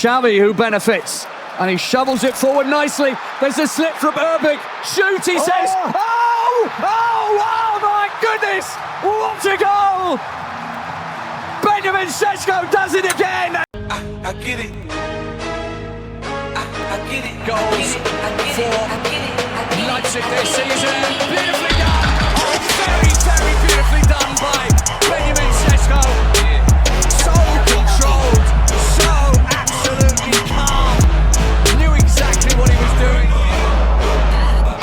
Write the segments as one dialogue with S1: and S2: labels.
S1: Xavi who benefits. And he shovels it forward nicely. There's a slip from Erbic. Shoot, he says. Oh, my goodness. What a goal. Benjamin Sesko does it again.
S2: I get it. I get it.
S1: Goals for Leipzig this season. Beautifully done. Oh, very, very beautifully done by Benjamin Sesko. So controlled, so absolutely calm. Knew exactly what he was doing.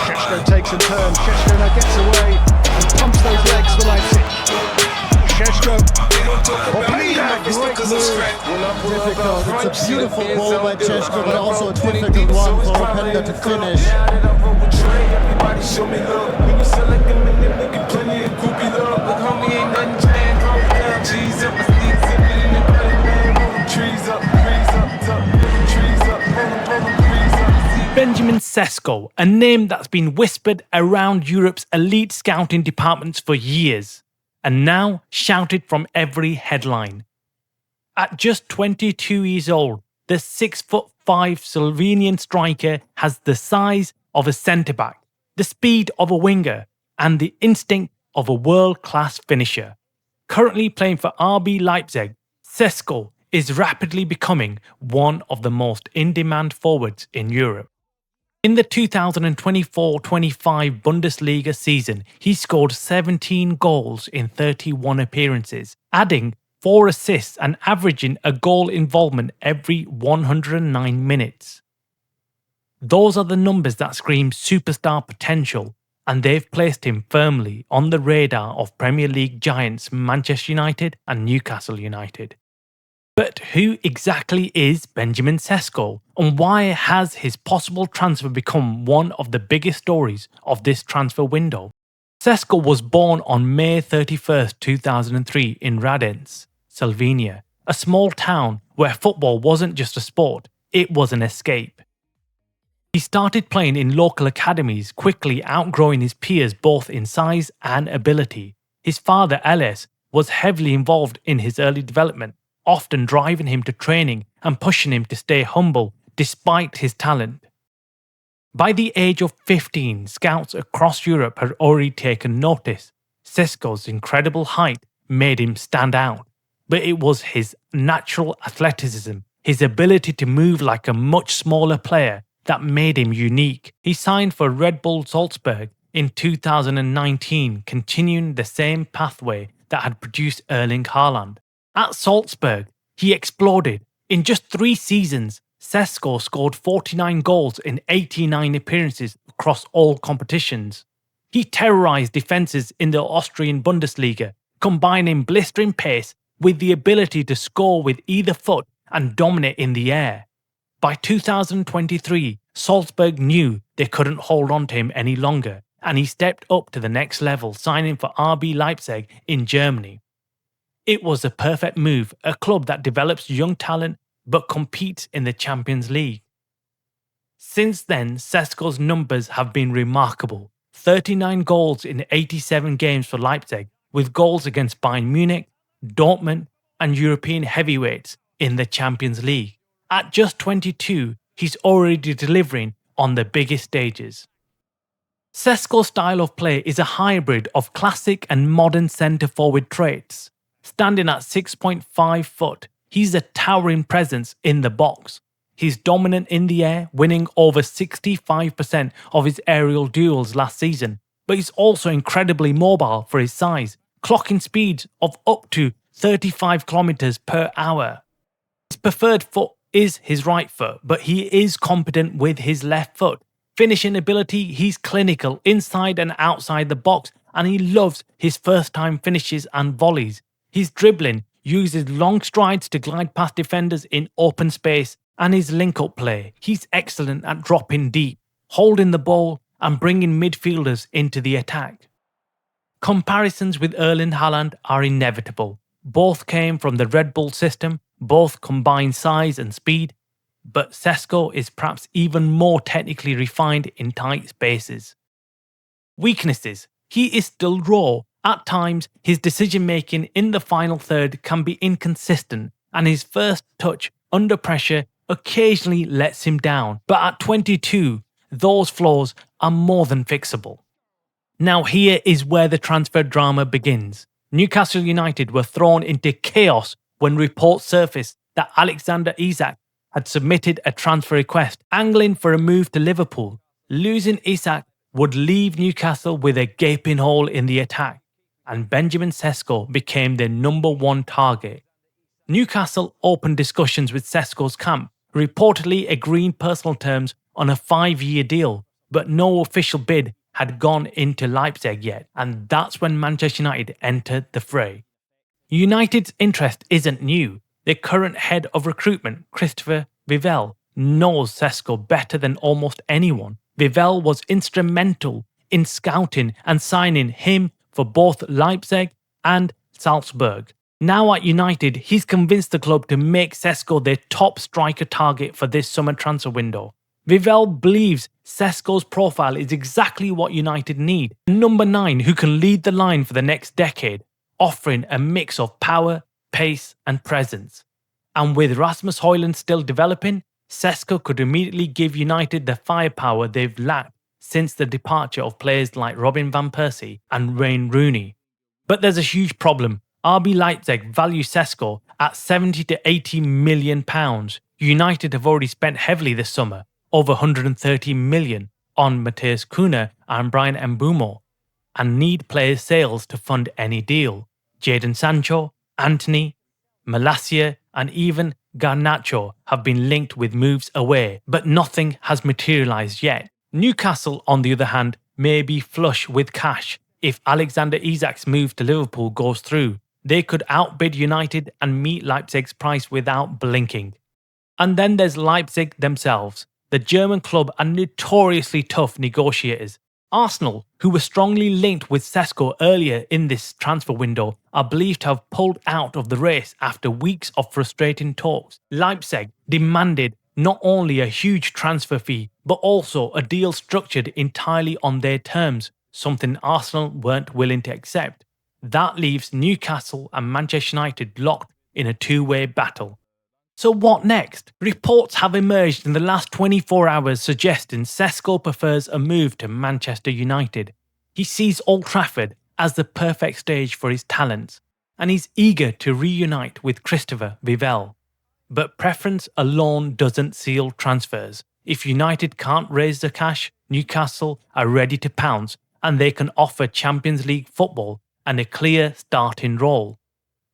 S3: Sesko takes a turn. Sesko now gets away and pumps those legs for Leipzig. Sesko.
S4: It's a beautiful ball by Sesko, but also a difficult one for Openda to finish.
S5: Benjamin Sesko, a name that's been whispered around Europe's elite scouting departments for years, and now shouted from every headline. At just 22 years old, the 6'5" Slovenian striker has the size of a centre-back, the speed of a winger, and the instinct of a world-class finisher. Currently playing for RB Leipzig, Sesko is rapidly becoming one of the most in-demand forwards in Europe. In the 2024-25 Bundesliga season, he scored 17 goals in 31 appearances, adding 4 assists and averaging a goal involvement every 109 minutes. Those are the numbers that scream superstar potential, and they've placed him firmly on the radar of Premier League giants Manchester United and Newcastle United. But who exactly is Benjamin Sesko, and why has his possible transfer become one of the biggest stories of this transfer window? Sesko was born on May 31st, 2003 in Radenc, Slovenia, a small town where football wasn't just a sport, it was an escape. He started playing in local academies, quickly outgrowing his peers both in size and ability. His father, Ales, was heavily involved in his early development, often driving him to training and pushing him to stay humble despite his talent. By the age of 15, scouts across Europe had already taken notice. Sesko's incredible height made him stand out, but it was his natural athleticism, his ability to move like a much smaller player, that made him unique. He signed for Red Bull Salzburg in 2019, continuing the same pathway that had produced Erling Haaland. At Salzburg, he exploded. In just 3 seasons, Sesko scored 49 goals in 89 appearances across all competitions. He terrorised defences in the Austrian Bundesliga, combining blistering pace with the ability to score with either foot and dominate in the air. By 2023, Salzburg knew they couldn't hold on to him any longer, and he stepped up to the next level, signing for RB Leipzig in Germany. It was a perfect move, a club that develops young talent but competes in the Champions League. Since then, Sesko's numbers have been remarkable. 39 goals in 87 games for Leipzig, with goals against Bayern Munich, Dortmund, and European heavyweights in the Champions League. At just 22, he's already delivering on the biggest stages. Sesko's style of play is a hybrid of classic and modern centre-forward traits. Standing at 6.5 foot, he's a towering presence in the box. He's dominant in the air, winning over 65% of his aerial duels last season, but he's also incredibly mobile for his size, clocking speeds of up to 35 km per hour. His preferred foot is his right foot, but he is competent with his left foot. Finishing ability, he's clinical inside and outside the box, and he loves his first-time finishes and volleys. His dribbling uses long strides to glide past defenders in open space, and his link-up play, he's excellent at dropping deep, holding the ball and bringing midfielders into the attack. Comparisons with Erling Haaland are inevitable. Both came from the Red Bull system, both combine size and speed, but Sesko is perhaps even more technically refined in tight spaces. Weaknesses: he is still raw. At times, his decision-making in the final third can be inconsistent, and his first touch under pressure occasionally lets him down, but at 22, those flaws are more than fixable. Now here is where the transfer drama begins. Newcastle United were thrown into chaos when reports surfaced that Alexander Isak had submitted a transfer request, angling for a move to Liverpool. Losing Isak would leave Newcastle with a gaping hole in the attack, and Benjamin Sesko became their #1 target. Newcastle opened discussions with Sesko's camp, reportedly agreeing personal terms on a 5-year deal, but no official bid had gone into Leipzig yet, and that's when Manchester United entered the fray. United's interest isn't new. Their current head of recruitment, Christopher Vivell, knows Sesko better than almost anyone. Vivell was instrumental in scouting and signing him for both Leipzig and Salzburg. Now at United, he's convinced the club to make Sesko their top striker target for this summer transfer window. Vivell believes Sesko's profile is exactly what United need, a #9 who can lead the line for the next decade, offering a mix of power, pace and presence. And with Rasmus Højlund still developing, Sesko could immediately give United the firepower they've lacked since the departure of players like Robin van Persie and Wayne Rooney. But there's a huge problem. RB Leipzig value Sesko at £70 to £80 million. United have already spent heavily this summer, over £130 million, on Matheus Cunha and Brian Mbeumo, and need player sales to fund any deal. Jadon Sancho, Antony, Malacia and even Garnacho have been linked with moves away, but nothing has materialised yet. Newcastle, on the other hand, may be flush with cash. If Alexander Isak's move to Liverpool goes through, they could outbid United and meet Leipzig's price without blinking. And then there's Leipzig themselves. The German club are notoriously tough negotiators. Arsenal, who were strongly linked with Sesko earlier in this transfer window, are believed to have pulled out of the race after weeks of frustrating talks. Leipzig demanded not only a huge transfer fee, but also a deal structured entirely on their terms, something Arsenal weren't willing to accept. That leaves Newcastle and Manchester United locked in a two-way battle. So what next? Reports have emerged in the last 24 hours suggesting Sesko prefers a move to Manchester United. He sees Old Trafford as the perfect stage for his talents, and he's eager to reunite with Christopher Vivell. But preference alone doesn't seal transfers. If United can't raise the cash, Newcastle are ready to pounce, and they can offer Champions League football and a clear starting role.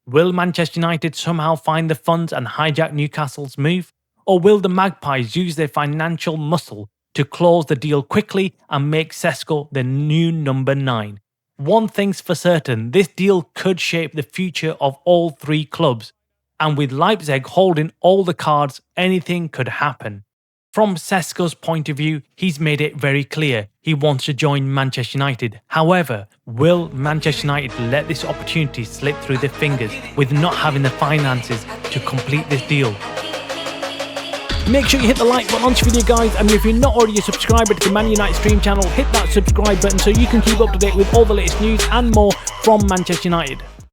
S5: Will Manchester United somehow find the funds and hijack Newcastle's move? Or will the Magpies use their financial muscle to close the deal quickly and make Sesko the new #9? One thing's for certain, this deal could shape the future of all three clubs. And with Leipzig holding all the cards, anything could happen. From Sesko's point of view, he's made it very clear he wants to join Manchester United. However, will Manchester United let this opportunity slip through their fingers with not having the finances to complete this deal? Make sure you hit the like button on this video, guys, and if you're not already a subscriber to the Man United Stream channel, hit that subscribe button so you can keep up to date with all the latest news and more from Manchester United.